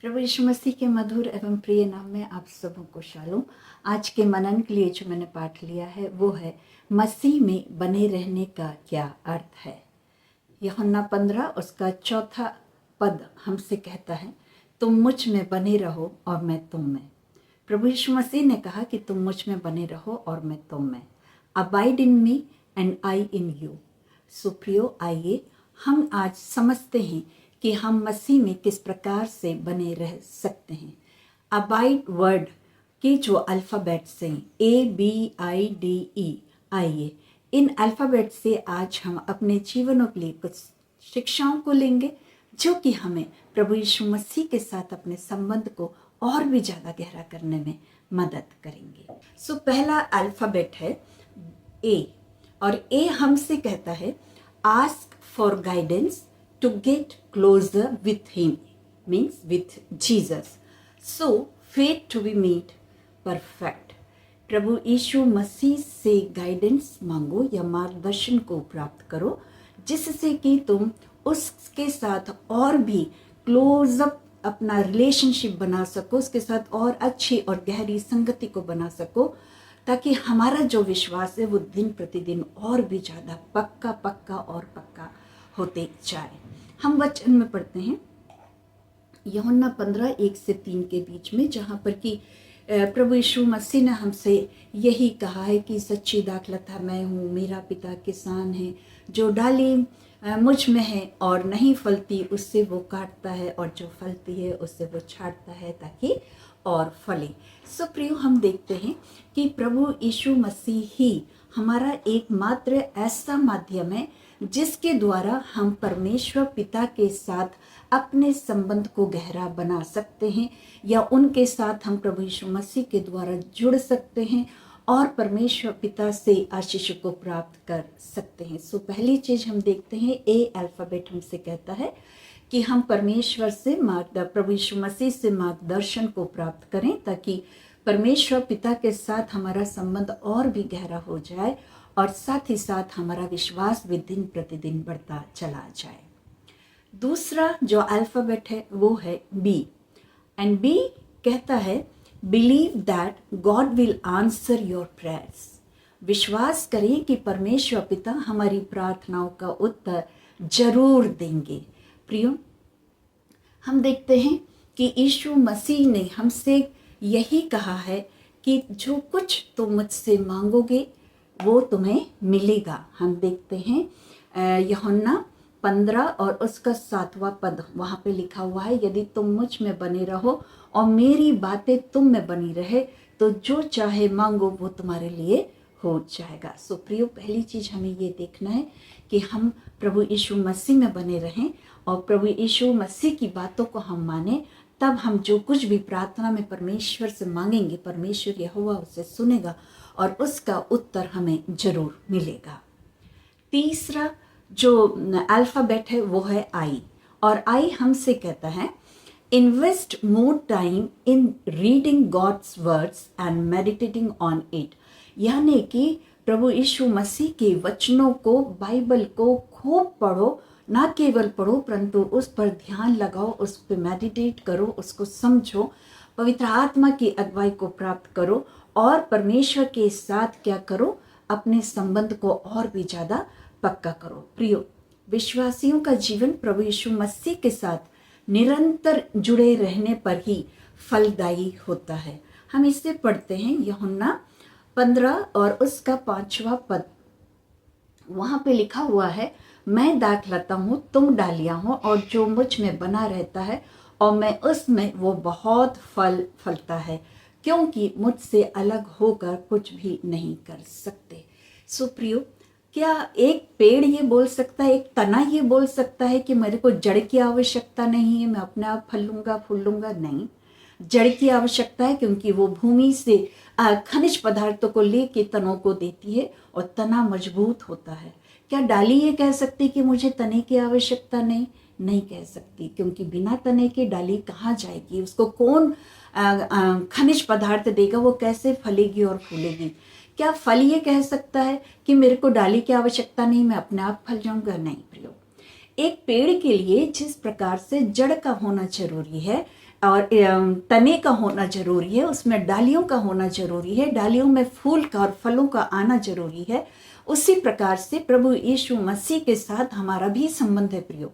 प्रभु यीशु मसीह के मधुर एवं प्रिय नाम में आप सबों को शालोम। आज के मनन के लिए जो मैंने पाठ लिया है वो है मसीह में बने रहने का क्या अर्थ है। यूहन्ना 15 उसका 4 पद हमसे कहता है, तुम मुझ में बने रहो और मैं तुम में। प्रभु यीशु मसीह ने कहा कि तुम मुझ में बने रहो और मैं तुम में। Abide in me and I in you. So प्रियो, आइए हम आज समझते हैं कि हम मसीह में किस प्रकार से बने रह सकते हैं। अबाइड वर्ड के जो अल्फ़ाबेट्स हैं ABIDE, आइए इन अल्फ़ाबेट से आज हम अपने जीवनों के लिए कुछ शिक्षाओं को लेंगे जो कि हमें प्रभु यीशु मसीह के साथ अपने संबंध को और भी ज़्यादा गहरा करने में मदद करेंगे। सो पहला अल्फ़ाबेट है A, और A हमसे कहता है ask for guidance to get closer with him, means with Jesus, so faith to be made perfect। प्रभु यीशु मसीह से गाइडेंस मांगो या मार्गदर्शन को प्राप्त करो जिससे कि तुम उसके साथ और भी क्लोज अप अपना रिलेशनशिप बना सको, उसके साथ और अच्छी और गहरी संगति को बना सको, ताकि हमारा जो विश्वास है वो दिन प्रतिदिन और भी ज़्यादा पक्का और पक्का होते जाए। हम वचन में पढ़ते हैं यूहन्ना 15:1-3 के बीच में, जहाँ पर कि प्रभु यीशु मसीह ने हमसे यही कहा है कि सच्ची दाखलता मैं हूँ, मेरा पिता किसान है, जो डाली मुझ में है और नहीं फलती उससे वो काटता है, और जो फलती है उससे वो छांटता है ताकि और फले। सो प्रियो, हम देखते हैं कि प्रभु यीशु मसीह ही हमारा एकमात्र ऐसा माध्यम है जिसके द्वारा हम परमेश्वर पिता के साथ अपने संबंध को गहरा बना सकते हैं, या उनके साथ हम प्रभु यीशु मसीह के द्वारा जुड़ सकते हैं और परमेश्वर पिता से आशीष को प्राप्त कर सकते हैं। सो पहली चीज़ हम देखते हैं A अल्फ़ाबेट हमसे कहता है कि हम परमेश्वर से प्रभु यीशु मसीह से मार्गदर्शन को प्राप्त करें ताकि परमेश्वर पिता के साथ हमारा संबंध और भी गहरा हो जाए और साथ ही साथ हमारा विश्वास भी दिन प्रतिदिन बढ़ता चला जाए। दूसरा जो अल्फ़ाबेट है वो है B, एंड B कहता है believe that God will answer your prayers. विश्वास करें कि परमेश्वर पिता हमारी प्रार्थनाओं का उत्तर जरूर देंगे। प्रियो, हम देखते हैं कि यीशु मसीह ने हमसे यही कहा है कि जो कुछ तुम मुझसे मांगोगे वो तुम्हें मिलेगा। हम देखते हैं यूहन्ना 15 और उसका 7वां पद, वहाँ पे लिखा हुआ है, यदि तुम मुझ में बने रहो और मेरी बातें तुम में बनी रहे तो जो चाहे मांगो वो तुम्हारे लिए हो जाएगा। सो प्रियो, पहली चीज़ हमें ये देखना है कि हम प्रभु यीशु मसीह में बने रहें और प्रभु यीशु मसीह की बातों को हम माने, तब हम जो कुछ भी प्रार्थना में परमेश्वर से मांगेंगे परमेश्वर यहोवा उसे सुनेगा और उसका उत्तर हमें जरूर मिलेगा। तीसरा जो अल्फ़ाबेट है वो है I, और I हमसे कहता है invest more time in reading God's words and meditating on it. यानी कि प्रभु यीशु मसीह के वचनों को, बाइबल को खूब पढ़ो, ना केवल पढ़ो परंतु उस पर ध्यान लगाओ, उस पर मेडिटेट करो, उसको समझो, पवित्र आत्मा की अगुवाई को प्राप्त करो और परमेश्वर के साथ क्या करो, अपने संबंध को और भी ज़्यादा पक्का करो। प्रियो, विश्वासियों का जीवन प्रभु यीशु मसीह के साथ निरंतर जुड़े रहने पर ही फलदायी होता है। हम इससे पढ़ते हैं यूहन्ना 15 और उसका 5वां पद, वहाँ पे लिखा हुआ है, मैं दाखलता हूँ, तुम डालियाँ हो, और जो मुझ में बना रहता है और मैं उसमें, वो बहुत फल फलता है, क्योंकि मुझसे अलग होकर कुछ भी नहीं कर सकते। सो प्रियो, क्या एक पेड़ ये बोल सकता है, एक तना ये बोल सकता है कि मेरे को जड़ की आवश्यकता नहीं है, मैं अपने आप फलूंगा फूलूंगा? नहीं, जड़ की आवश्यकता है, क्योंकि वो भूमि से खनिज पदार्थों को लेके तनों को देती है और तना मजबूत होता है। क्या डाली ये कह सकती कि मुझे तने की आवश्यकता नहीं कह सकती, क्योंकि बिना तने के डाली कहाँ जाएगी, उसको कौन खनिज पदार्थ देगा, वो कैसे फलेगी और फूलेगी? क्या फल ये कह सकता है कि मेरे को डाली की आवश्यकता नहीं, मैं अपने आप फल जाऊंगा? नहीं प्रियो, एक पेड़ के लिए जिस प्रकार से जड़ का होना जरूरी है और तने का होना जरूरी है, उसमें डालियों का होना जरूरी है, डालियों में फूल का और फलों का आना जरूरी है, उसी प्रकार से प्रभु यीशु मसीह के साथ हमारा भी संबंध है प्रियो।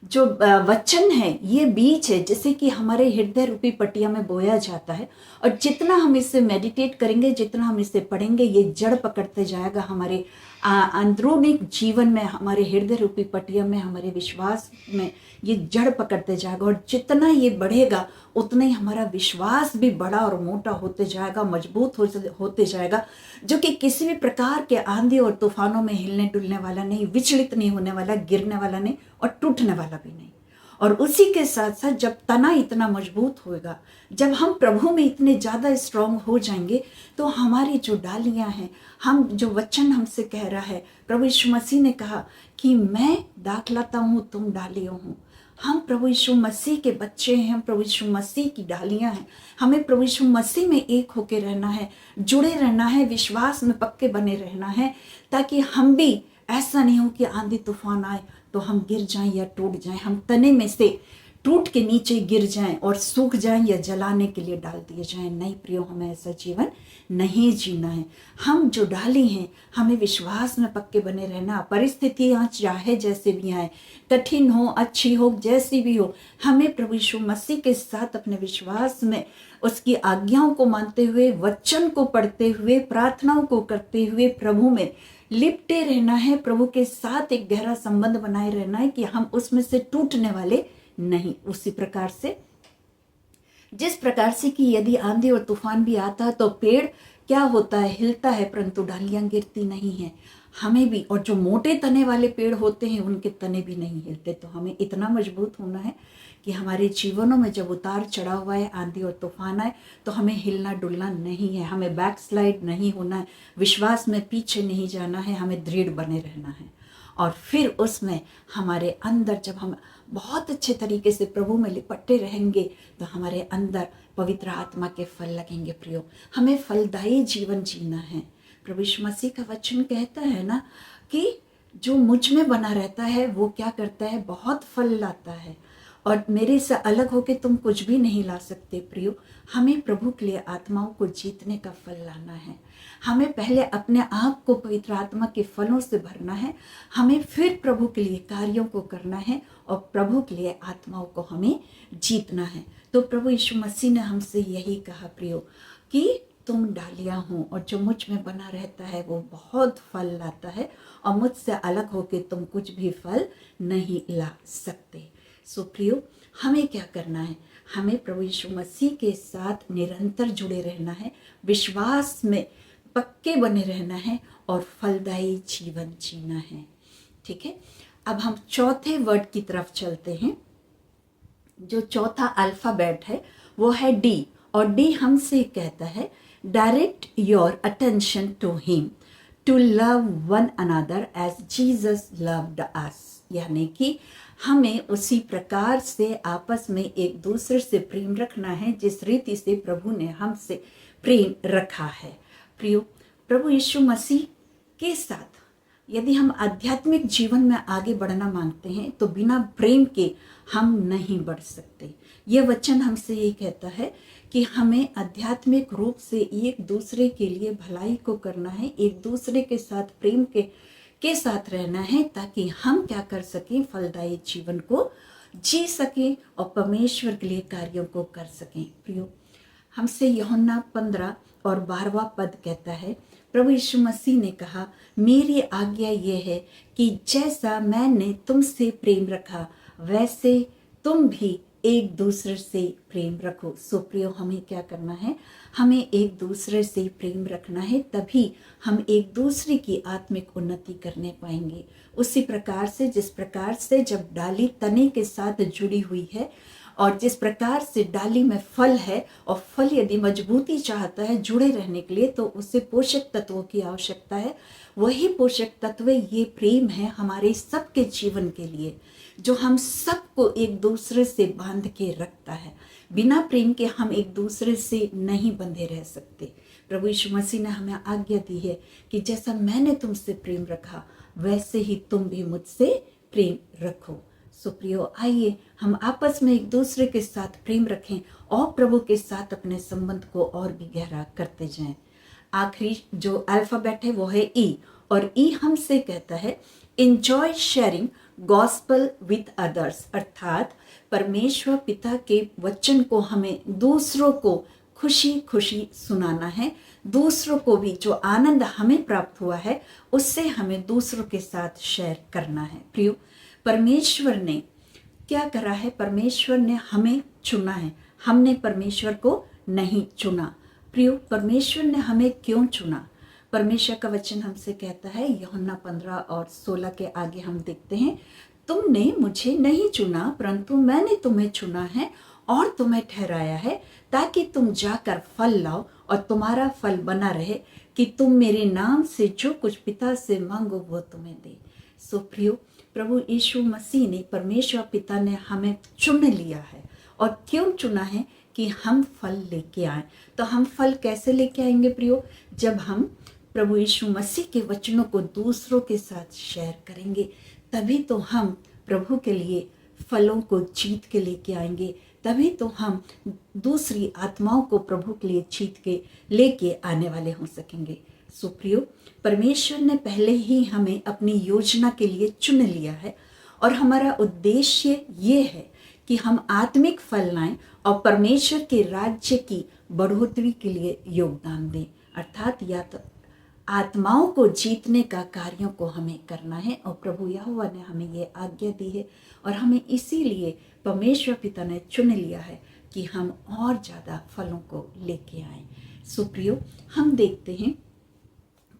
जो वचन है ये बीज है जैसे कि हमारे हृदय रूपी पटिया में बोया जाता है, और जितना हम इसे मेडिटेट करेंगे, जितना हम इसे पढ़ेंगे, ये जड़ पकड़ते जाएगा हमारे अंदरूनी जीवन में, हमारे हृदय रूपी पटिया में, हमारे विश्वास में ये जड़ पकड़ते जाएगा। और जितना ये बढ़ेगा उतना ही हमारा विश्वास भी बड़ा और मोटा होते जाएगा, मजबूत होते जाएगा, जो कि किसी भी प्रकार के आंधी और तूफानों में हिलने डुलने वाला नहीं, विचलित नहीं होने वाला, गिरने वाला नहीं और टूटने वाला भी नहीं। और उसी के साथ साथ जब तना इतना मजबूत होगा, जब हम प्रभु में इतने ज़्यादा स्ट्रांग हो जाएंगे, तो हमारी जो डालियां हैं, हम जो वचन हमसे कह रहा है, प्रभु यीशु मसीह ने कहा कि मैं दाखलता हूँ, तुम डालियों हो। हम प्रभु यीशु मसीह के बच्चे हैं, हम प्रभु यीशु मसीह की डालियां हैं। हमें प्रभु यीशु मसीह में एक होके रहना है, जुड़े रहना है, विश्वास में पक्के बने रहना है, ताकि हम भी ऐसा नहीं हो कि आंधी तूफान आए तो हम गिर जाएं या टूट जाएं, हम तने में से टूट के नीचे गिर जाएं और सूख जाएं या जलाने के लिए डाल दिए जाएं। नहीं प्रियो, हमें ऐसा जीवन नहीं जीना है। हम जो डाली हैं, हमें विश्वास में पक्के बने रहना। परिस्थितियां चाहे जैसे भी आए, कठिन हो, अच्छी हो, जैसी भी हो, हमें प्रभु यीशु मसीह के साथ अपने विश्वास में उसकी आज्ञाओं को मानते हुए, वचन को पढ़ते हुए, प्रार्थनाओं को करते हुए प्रभु में लिपटे रहना है। प्रभु के साथ एक गहरा संबंध बनाए रहना है कि हम उसमें से टूटने वाले नहीं। उसी प्रकार से, जिस प्रकार से कि यदि आंधी और तूफान भी आता है तो पेड़ क्या होता है, हिलता है, परंतु डालियां गिरती नहीं है। हमें भी, और जो मोटे तने वाले पेड़ होते हैं उनके तने भी नहीं हिलते। तो हमें इतना मजबूत होना है कि हमारे जीवनों में जब उतार चढ़ाव हुआ है, आंधी और तूफान आए, तो हमें हिलना डुलना नहीं है, हमें बैकस्लाइड नहीं होना है, विश्वास में पीछे नहीं जाना है, हमें दृढ़ बने रहना है। और फिर उसमें हमारे अंदर जब हम बहुत अच्छे तरीके से प्रभु में लिपटे रहेंगे, तो हमारे अंदर पवित्र आत्मा के फल लगेंगे प्रियो। हमें फलदायी जीवन जीना है। प्रभु यीशु मसीह का वचन कहता है ना कि जो मुझ में बना रहता है वो क्या करता है, बहुत फल लाता है, और मेरे से अलग होके तुम कुछ भी नहीं ला सकते प्रियो। हमें प्रभु के लिए आत्माओं को जीतने का फल लाना है। हमें पहले अपने आप को पवित्र आत्मा के फलों से भरना है, हमें फिर प्रभु के लिए कार्यों को करना है, और प्रभु के लिए आत्माओं को हमें जीतना है। तो प्रभु यीशु मसीह ने हमसे यही कहा प्रियो कि तुम डालियां हो, और जो मुझ में बना रहता है वो बहुत फल लाता है, और मुझसे अलग होके तुम कुछ भी फल नहीं ला सकते। सो प्रियो, हमें क्या करना है, हमें प्रभु यीशु मसीह के साथ निरंतर जुड़े रहना है, विश्वास में पक्के बने रहना है, और फलदायी जीवन जीना है। ठीक है, अब हम चौथे वर्ड की तरफ चलते हैं। जो चौथा अल्फाबेट है वो है डी, और डी हमसे कहता है direct your attention to him, to love one another as Jesus loved us. यानी कि हमें उसी प्रकार से आपस में एक दूसरे से प्रेम रखना है जिस रीति से प्रभु ने हमसे प्रेम रखा है। प्रियो, प्रभु यीशु मसीह के साथ यदि हम आध्यात्मिक जीवन में आगे बढ़ना मांगते हैं तो बिना प्रेम के हम नहीं बढ़ सकते। यह वचन हमसे ये कहता है कि हमें आध्यात्मिक रूप से एक दूसरे के लिए भलाई को करना है, एक दूसरे के साथ प्रेम के साथ रहना है, ताकि हम क्या कर सकें, फलदायी जीवन को जी सकें और परमेश्वर के लिए कार्यों को कर सकें। प्रियो, हमसे यूहन्ना 15 और 12वां पद कहता है, प्रभु यीशु मसीह ने कहा, मेरी आज्ञा ये है कि जैसा मैंने तुमसे प्रेम रखा वैसे तुम भी एक दूसरे से प्रेम रखो। सो प्रियो, हमें क्या करना है, हमें एक दूसरे से प्रेम रखना है, तभी हम एक दूसरे की आत्मिक उन्नति करने पाएंगे। उसी प्रकार से जिस प्रकार से जब डाली तने के साथ जुड़ी हुई है, और जिस प्रकार से डाली में फल है, और फल यदि मजबूती चाहता है जुड़े रहने के लिए, तो उसे पोषक तत्वों की आवश्यकता है। वही पोषक तत्व ये प्रेम है हमारे सबके जीवन के लिए, जो हम सबको एक दूसरे से बांध के रखता है। बिना प्रेम के हम एक दूसरे से नहीं बंधे रह सकते। प्रभु यीशु मसीह ने हमें आज्ञा दी है कि जैसा मैंने तुमसे प्रेम रखा वैसे ही तुम भी मुझसे प्रेम रखो। सो प्रियो, आइए हम आपस में एक दूसरे के साथ प्रेम रखें और प्रभु के साथ अपने संबंध को और भी गहरा करते जाएं। आखिरी जो अल्फाबेट है वो है ई, और ई हमसे कहता है enjoy sharing gospel with others, अर्थात परमेश्वर पिता के वचन को हमें दूसरों को खुशी खुशी सुनाना है। दूसरों को भी जो आनंद हमें प्राप्त हुआ है उससे हमें दूसरों के साथ शेयर करना है। प्रियो, परमेश्वर ने क्या करा है? परमेश्वर ने हमें चुना है, हमने परमेश्वर को नहीं चुना। प्रियो, परमेश्वर ने हमें क्यों चुना? परमेश्वर का वचन हमसे कहता है, यूहन्ना 15 और 16 के आगे हम देखते हैं, तुमने मुझे नहीं चुना परंतु मैंने तुम्हें चुना है और तुम्हें ठहराया है ताकि तुम जाकर फल लाओ और तुम्हारा फल बना रहे, कि तुम मेरे नाम से जो कुछ पिता से मांगो वो तुम्हें दे। सो प्रियो, प्रभु यीशु मसीह ने, परमेश्वर पिता ने हमें चुन लिया है। और क्यों चुना है? कि हम फल लेके आए। तो हम फल कैसे लेके आएंगे प्रियो? जब हम प्रभु यीशु मसीह के वचनों को दूसरों के साथ शेयर करेंगे, तभी तो हम प्रभु के लिए फलों को जीत के लेके आएंगे। तभी तो हम दूसरी आत्माओं को प्रभु के लिए जीत के लेके आने वाले हो सकेंगे। सो प्रियो, परमेश्वर ने पहले ही हमें अपनी योजना के लिए चुन लिया है और हमारा उद्देश्य ये है कि हम आत्मिक फल लाएं और परमेश्वर के राज्य की बढ़ोतरी के लिए योगदान दें। अर्थात या तो आत्माओं को जीतने का कार्यों को हमें करना है, और प्रभु यहोवा ने हमें ये आज्ञा दी है और हमें इसीलिए परमेश्वर पिता ने चुन लिया है कि हम और ज़्यादा फलों को लेके आएं। सो प्रियो, हम देखते हैं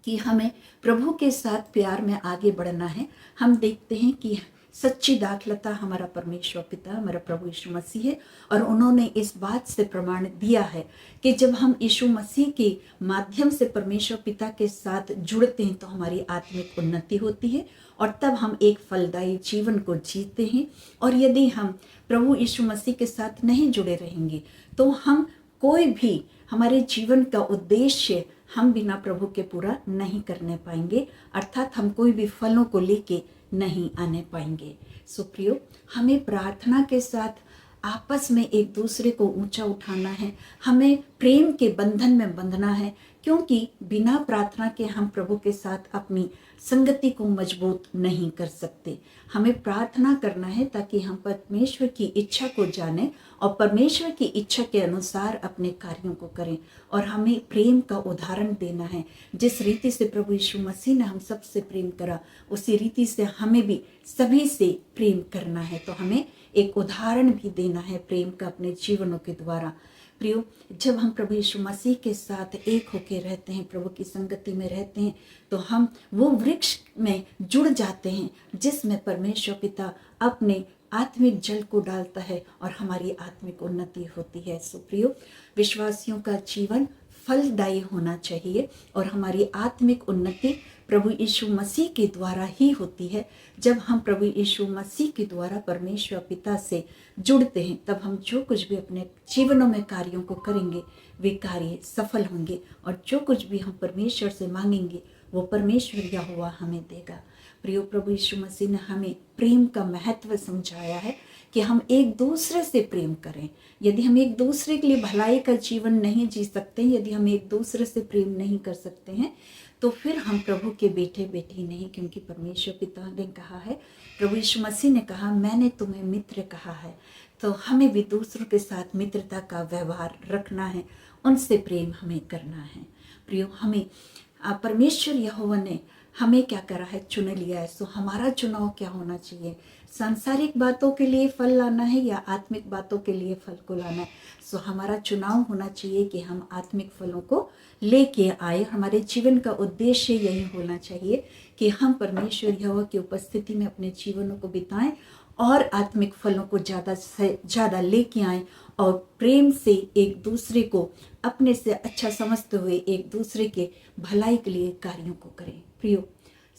कि हमें प्रभु के साथ प्यार में आगे बढ़ना है। हम देखते हैं कि सच्ची दाखलता हमारा परमेश्वर पिता, हमारा प्रभु यीशु मसीह है, और उन्होंने इस बात से प्रमाण दिया है कि जब हम यीशु मसीह के माध्यम से परमेश्वर पिता के साथ जुड़ते हैं तो हमारी आत्मिक उन्नति होती है और तब हम एक फलदायी जीवन को जीते हैं। और यदि हम प्रभु यीशु मसीह के साथ नहीं जुड़े रहेंगे तो हम कोई भी हमारे जीवन का उद्देश्य हम बिना प्रभु के पूरा नहीं करने पाएंगे, अर्थात हम कोई भी फलों को लेके नहीं आने पाएंगे। सो प्रियो, हमें प्रार्थना के साथ आपस में एक दूसरे को ऊंचा उठाना है, हमें प्रेम के बंधन में बंधना है, क्योंकि बिना प्रार्थना के हम प्रभु के साथ अपनी संगति को मजबूत नहीं कर सकते। हमें प्रार्थना करना है ताकि हम परमेश्वर की इच्छा को जानें और परमेश्वर की इच्छा के अनुसार अपने कार्यों को करें। और हमें प्रेम का उदाहरण देना है। जिस रीति से प्रभु यीशु मसीह ने हम सबसे प्रेम करा, उसी रीति से हमें भी सभी से प्रेम करना है। तो हमें एक उदाहरण भी देना है प्रेम का अपने जीवनों के द्वारा। प्रियो, जब हम प्रभु यीशु मसीह के साथ एक होकर रहते हैं, प्रभु की संगति में रहते हैं, तो हम वो वृक्ष में जुड़ जाते हैं जिसमें परमेश्वर पिता अपने आत्मिक जल को डालता है और हमारी आत्मिक उन्नति होती है। सो प्रियो, विश्वासियों का जीवन फलदायी होना चाहिए और हमारी आत्मिक उन्नति प्रभु यीशु मसीह के द्वारा ही होती है। जब हम प्रभु यीशु मसीह के द्वारा परमेश्वर पिता से जुड़ते हैं, तब हम जो कुछ भी अपने जीवनों में कार्यों को करेंगे वे कार्य सफल होंगे, और जो कुछ भी हम परमेश्वर से मांगेंगे वो परमेश्वर यहोवा हमें देगा। प्रियो, प्रभु यीशु मसीह ने हमें प्रेम का महत्व समझाया है कि हम एक दूसरे से प्रेम करें। यदि हम एक दूसरे के लिए भलाई का जीवन नहीं जी सकते, यदि हम एक दूसरे से प्रेम नहीं कर सकते हैं, तो फिर हम प्रभु के बेटे बेटी नहीं। क्योंकि परमेश्वर पिता ने कहा है, प्रभु यीशु मसीह ने कहा, मैंने तुम्हें मित्र कहा है। तो हमें भी दूसरों के साथ मित्रता का व्यवहार रखना है, उनसे प्रेम हमें करना है। प्रियो, हमें परमेश्वर यहोवा ने हमें क्या करा है? चुन लिया है। सो हमारा चुनाव क्या होना चाहिए? सांसारिक बातों के लिए फल लाना है या आत्मिक बातों के लिए फल को लाना है? सो हमारा चुनाव होना चाहिए कि हम आत्मिक फलों को लेके आए। हमारे जीवन का उद्देश्य यही होना चाहिए कि हम परमेश्वर यहोवा की उपस्थिति में अपने जीवनों को बिताएं और आत्मिक फलों को ज़्यादा से ज़्यादा लेके आएं और प्रेम से एक दूसरे को अपने से अच्छा समझते हुए एक दूसरे के भलाई के लिए कार्यों को करें। प्रियो,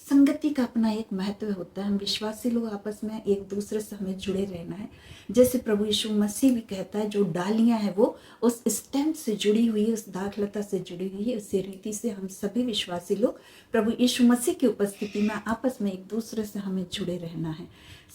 संगति का अपना एक महत्व होता है। हम विश्वासी लोग आपस में एक दूसरे से हमें जुड़े रहना है। जैसे प्रभु यीशु मसीह भी कहता है, जो डालियां हैं वो उस स्टेम से जुड़ी हुई है, उस दाखलता से जुड़ी हुई है। उसी रीति से हम सभी विश्वासी लोग प्रभु यीशु मसीह की उपस्थिति में आपस में एक दूसरे से हमें जुड़े रहना है।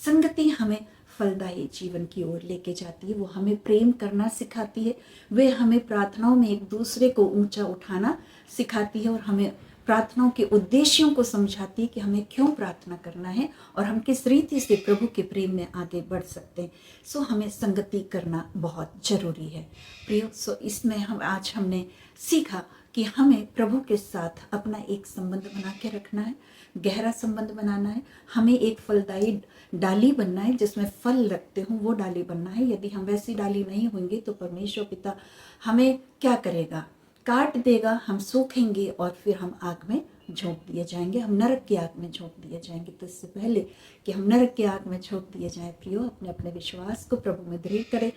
संगति हमें फलदायी जीवन की ओर लेके जाती है। वो हमें प्रेम करना सिखाती है, वे हमें प्रार्थनाओं में एक दूसरे को ऊंचा उठाना सिखाती है और हमें प्रार्थनाओं के उद्देश्यों को समझाती है कि हमें क्यों प्रार्थना करना है और हम किस रीति से प्रभु के प्रेम में आगे बढ़ सकते हैं। सो हमें संगति करना बहुत जरूरी है प्रियो। सो इसमें हमने सीखा कि हमें प्रभु के साथ अपना एक संबंध बना के रखना है, गहरा संबंध बनाना है। हमें एक फलदायी डाली बनना है, जिसमें फल रखते हों वो डाली बनना है। यदि हम वैसी डाली नहीं होंगे तो परमेश्वर पिता हमें क्या करेगा, काट देगा, हम सूखेंगे और फिर हम आग में झोंक दिए जाएंगे, हम नरक की आग में झोंक दिए जाएंगे। तो इससे पहले कि हम नरक की आग में झोंक दिए जाएं प्रियो, अपने अपने विश्वास को प्रभु में दृढ़ करें,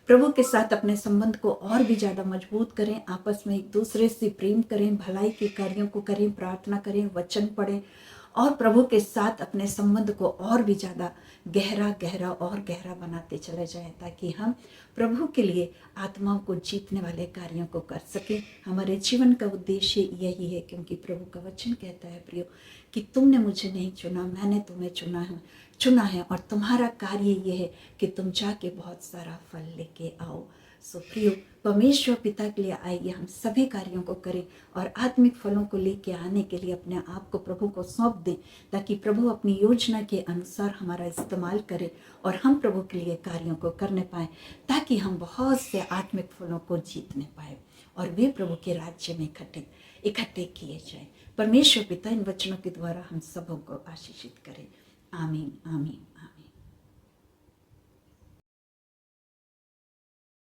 प्रभु के साथ अपने संबंध को और भी ज़्यादा मजबूत करें, आपस में एक दूसरे से प्रेम करें, भलाई के कार्यों को करें, प्रार्थना करें, वचन पढ़ें और प्रभु के साथ अपने संबंध को और भी ज़्यादा गहरा और गहरा बनाते चले जाएं, ताकि हम प्रभु के लिए आत्माओं को जीतने वाले कार्यों को कर सकें। हमारे जीवन का उद्देश्य यही है, क्योंकि प्रभु का वचन कहता है प्रियो कि तुमने मुझे नहीं चुना, मैंने तुम्हें चुना है और तुम्हारा कार्य ये है कि तुम जाके बहुत सारा फल लेके आओ। सो प्रियो, परमेश्वर पिता के लिए आइए हम सभी कार्यों को करें और आत्मिक फलों को लेके आने के लिए अपने आप को प्रभु को सौंप दें, ताकि प्रभु अपनी योजना के अनुसार हमारा इस्तेमाल करे और हम प्रभु के लिए कार्यों को करने पाएं, ताकि हम बहुत से आत्मिक फलों को जीतने पाए और वे प्रभु के राज्य में इकट्ठे किए जाएं। परमेश्वर पिता इन वचनों के द्वारा हम सबों को आशीषित करें। आमीन आमीन आमीन।